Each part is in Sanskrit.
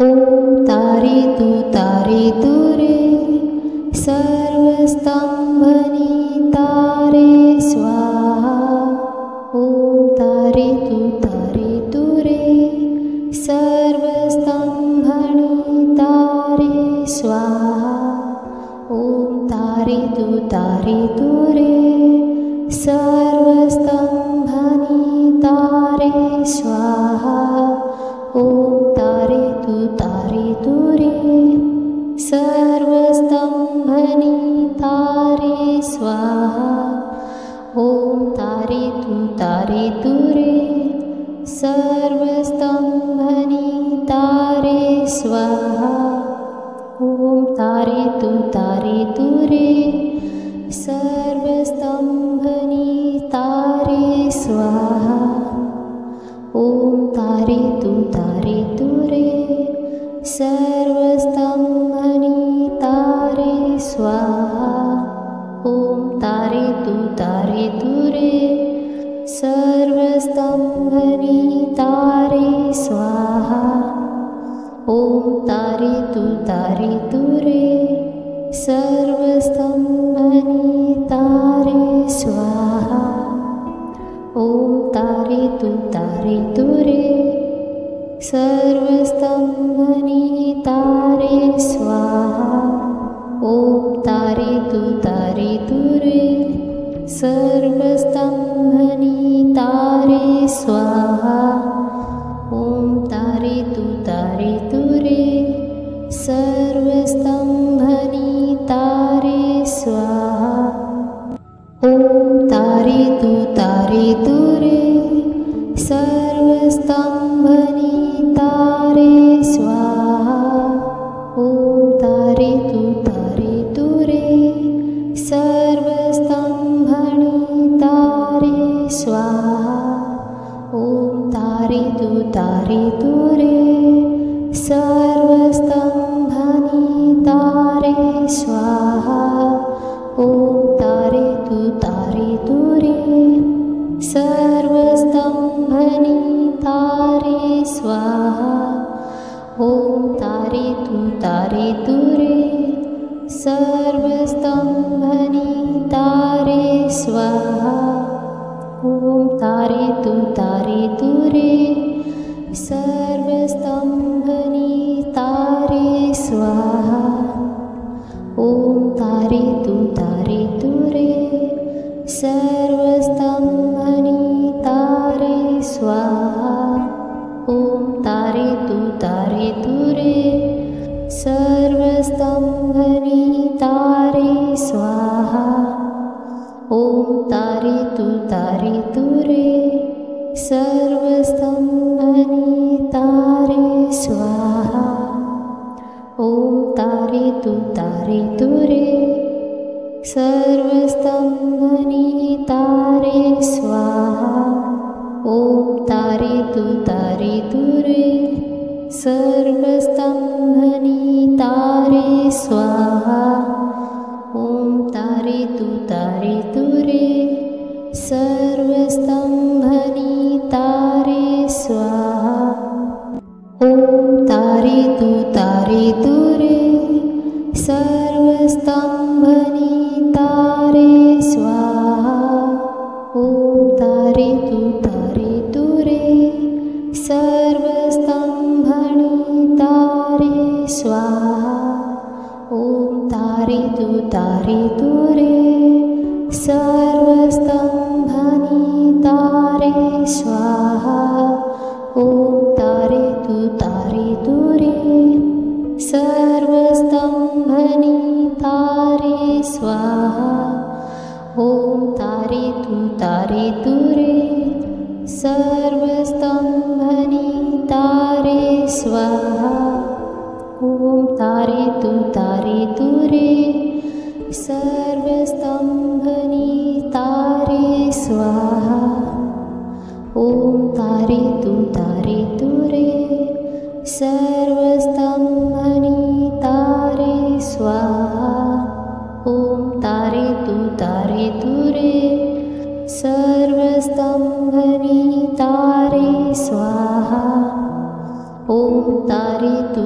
ॐ तारयतु तारयतु रे सर्वस्तम्भनितारे स्वाहा। ॐ तारयतु तारयतु रे सर्वस्तम्भनितारे स्वाहा। ॐ तारयतु तारयतु रे सर्वस्तम्भनितारे स्वाहा। ॐ तारयतु तारयतु रे सर्वस्तम्भनितारे स्वाहा। ॐ तारयतु तारयतु रे सर्वस्तम्भनितारे स्वाहा। ॐ तारयतु तारयतु रे सर्वस्तम्भनितारे स्वाहा। ॐ तारयतु तारयतु रे सर्वस्तम्भनितारे स्वाहा। ॐ तारयतु तारयतु रे सर्वस्तम्भनितारे स्वाहा। ॐ तारयतु तारयतु रे सर्वस्तम्भनितारे स्वाहा। ॐ तारयतु तारयतु रे सर्वस्तम्भनितारे स्वाहा। ॐ तारयतु तारयतु रे सर्वस्तम्भनितारे स्वाहा। ॐ तारयतु तारयतु रे सर्वस्तम्भनितारे स्वाहा। ॐ तारयतु तारयतु रे सर्वस्तम्भनितारे स्वाहा। ॐ तारयतु तारयतु रे सर्वस्तम्भनितारे स्वाहा। ॐ तारयतु तारयतु रे सर्वस्तम्भनितारे स्वाहा। ॐ तारयतु तारयतु रे सर्वस्तम्भनितारे स्वाहा। ॐ तारयतु तारयतु रे सर्वस्तम्भनितारे स्वाहा। ॐ तारयतु तारयतु रे सर्वस्तम्भनितारे स्वाहा। ॐ तारयतु तारयतु रे सर्वस्तम्भनितारे स्वाहा। ॐ तारयतु तारयतु रे सर्वस्तम्भनितारे स्वाहा। ॐ तारयतु तारयतु रे सर्वस्तम्भनितारे स्वाहा। ॐ तारयतु तारयतु रे सर्वस्तम्भनितारे स्वाहा। ॐ तारयतु तारयतु रे सर्वस्तम्भनितारे स्वाहा। ॐ तारयतु तारयतु रे सर्वस्तम्भनितारे स्वाहा। ॐ तारयतु तारयतु रे सर्वस्तम्भनितारे स्वाहा। ॐ तारयतु तारयतु रे सर्वस्तम्भनितारे स्वाहा। ॐ तारयतु तारयतु रे सर्वस्तम्भनितारे स्वाहा। ॐ तारयतु तारयतु रे सर्वस्तम्भनितारे स्वाहा। ॐ तारयतु तारयतु रे सर्वस्तम्भनितारे स्वाहा। ॐ तारयतु तारयतु रे सर्वस्तम्भनितारे स्वाहा। ॐ तारयतु तारयतु रे सर्वस्तम्भनितारे स्वाहा। ॐ तारयतु तारयतु रे सर्वस्तम्भनितारे स्वाहा। ॐ तारयतु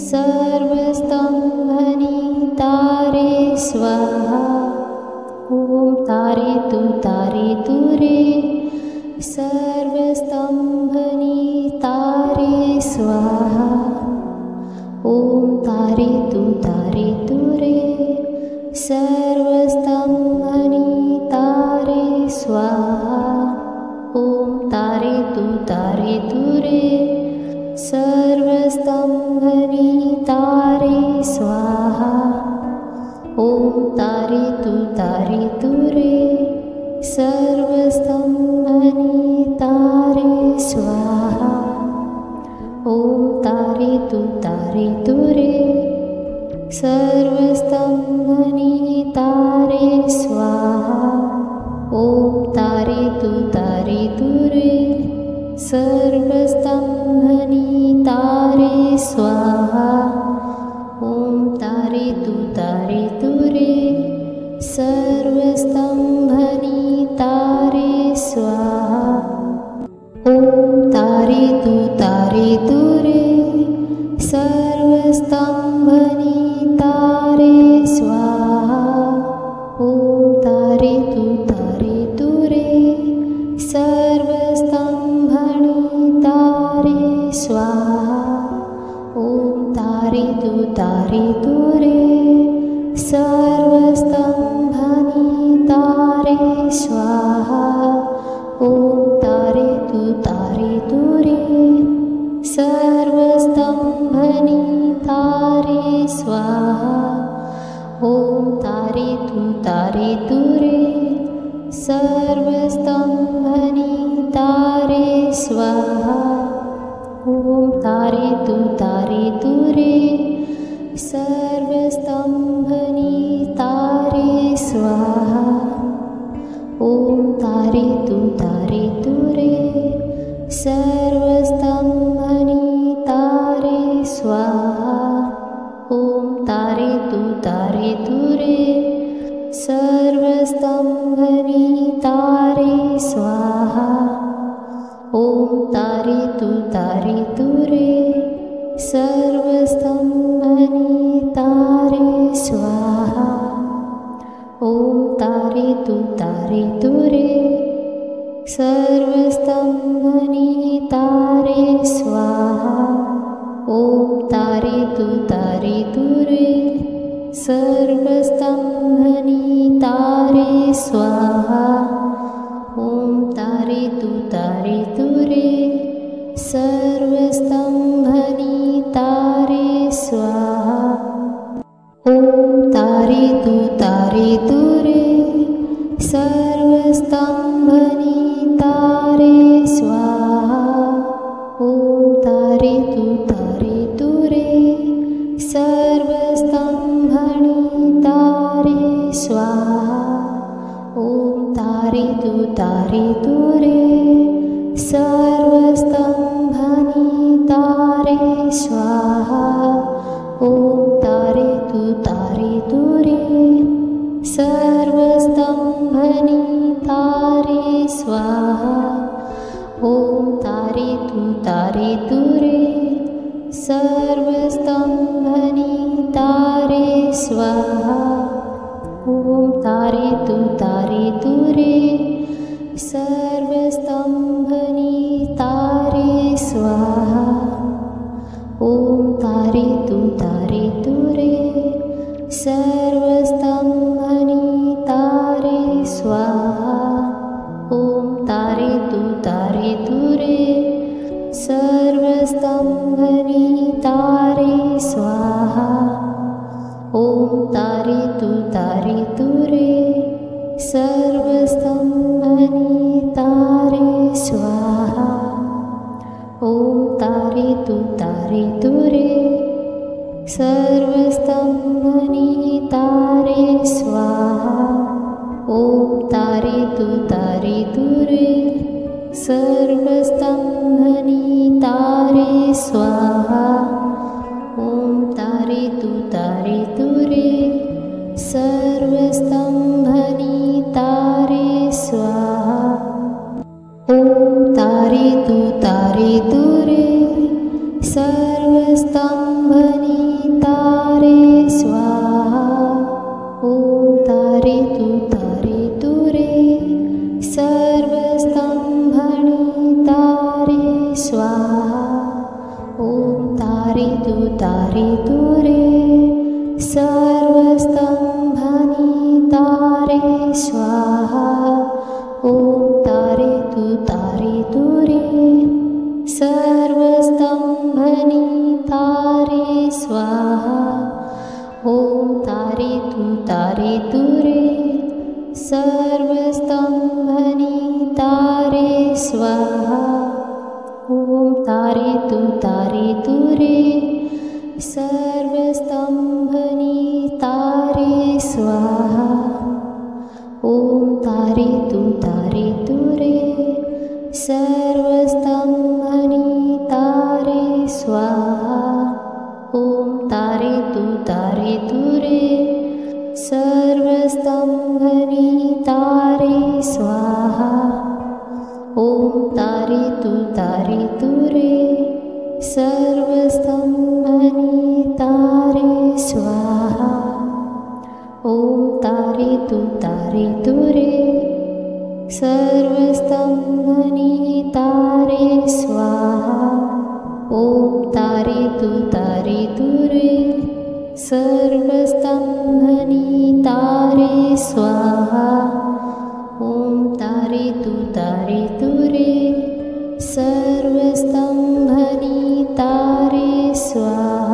सर्वस्तंभनी तारे स्वाहा। ॐ तारेतु तारेतु रे सर्वस्तंभनी तारे स्वाहा। ॐ तारेतु तारेतु रे सर्वस्तंभनी तारे स्वाहा। ॐ तारेतु तारेतु रे सर्वस्तंभनी तारे स्वाहा। ॐ तारेतु तारेतु रे सर्वस्तंभनी तारे स्वाहा। ॐ तारेतु तारेतु रे सर्वस्तंभनी तारे स्वाहा। ॐ तारेतु तारेतु रे सर्वस्तंभनी तारे स्वाहा। ॐ तारेतु तारेतु रे सर्वस्तंभनी तारे स्वाहा। ॐ तारेतु तारेतु रे सर्वस्तंभनी तारे स्वाहा। ॐ तारेतु तारेतु रे सर्वस्तंभनी तारे स्वाहा। ॐ तारेतु तारेतु रे सर्वस्तंभनी तारे स्वाहा। ॐ तारेतु तारेतु रे सर्वस्तंभनी तारे स्वाहा। ॐ तारेतु तारेतु रे सर्वस्तंभनी तारे स्वाहा। ॐ तारेतु तारेतु रे सर्वस्तंभनी तारे स्वाहा। ॐ तारेतु तारेतु रे सर्वस्तंभनी तारे स्वाहा। ॐ तारेतु तारेतु रे सर्वस्तंभनी तारे स्वाहा। ॐ तारेतु तारेतु रे सर्वस्तंभनी तारे स्वाहा। ॐ तारेतु तारेतु रे सर्वस्तंभनी तारे स्वाहा। ॐ तारेतु तारेतु रे सर्वस्तंभनी तारे स्वाहा। ॐ तारेतु तारेतु रे सर्वस्तंभनी तारे स्वाहा। ॐ तारेतु तारेतु रे सर्वस्तंभनी तारे स्वाहा। ॐ तारेतु तारेतु रे सर्वस्तंभनी तारे स्वाहा। ॐ तारेतु तारेतु रे सर्वस्तंभनी तारे स्वाहा। ॐ तारेतु तारेतु रे सर्वस्तंभनी तारे स्वाहा। ॐ तारेतु तारेतु रे सर्वस्तंभनी तारे स्वाहा। ॐ तारेतु तारेतु रे सर्वस्तंभनी तारे स्वाहा। ॐ तारेतु तारेतु रे सर्वस्तंभनी तारे स्वाहा। ॐ तारेतु तारेतु रे सर्वस्तंभनी तारे स्वाहा। ॐ तारेतु तारेतु रे सर्वस्तंभनी तारे स्वाहा। ॐ तारेतु तारेतु रे सर्वस्तंभनी तारे स्वाहा। ॐ तारेतु तारेतु रे सर्वस्तंभनी तारे स्वाहा। ॐ तारेतु तारेतु रे सर्वस्तंभनी तारे स्वाहा। ॐ तारेतु तारेतु रे सर्वस्तंभनी तारयतु तारयतु रे सर्वस्तम्भनि तारे स्वाहा ॐ तारयतु तारयतु रे सर्वस्तम्भनि तारे स्वाहा ॐ तारयतु तारयतु रे सर्वस्तम्भनि तारे स्वाहा ॐ तारयतु तारयतु रे सर्वस्तम्भनि तारे स्वाहा ॐ तारयतु तारयतु रे सर्वस्तम्भनि तारे स्वाहा ॐ तारयतु तारयतु रे सर्वस्तम्भनि तारे स्वाहा ॐ तारयतु तारयतु रे सर्वस्तम्भनि तारे स्वाहा ॐ तारयतु तारयतु रे सर्वस्तम्भनि तारे स्वाहा ॐ तारयतु तारयतु रे सर्वस्तम्भनि तारे स्वाहा ॐ तारयतु तारयतु रे सर्वस्तम्भनि तारे स्वाहा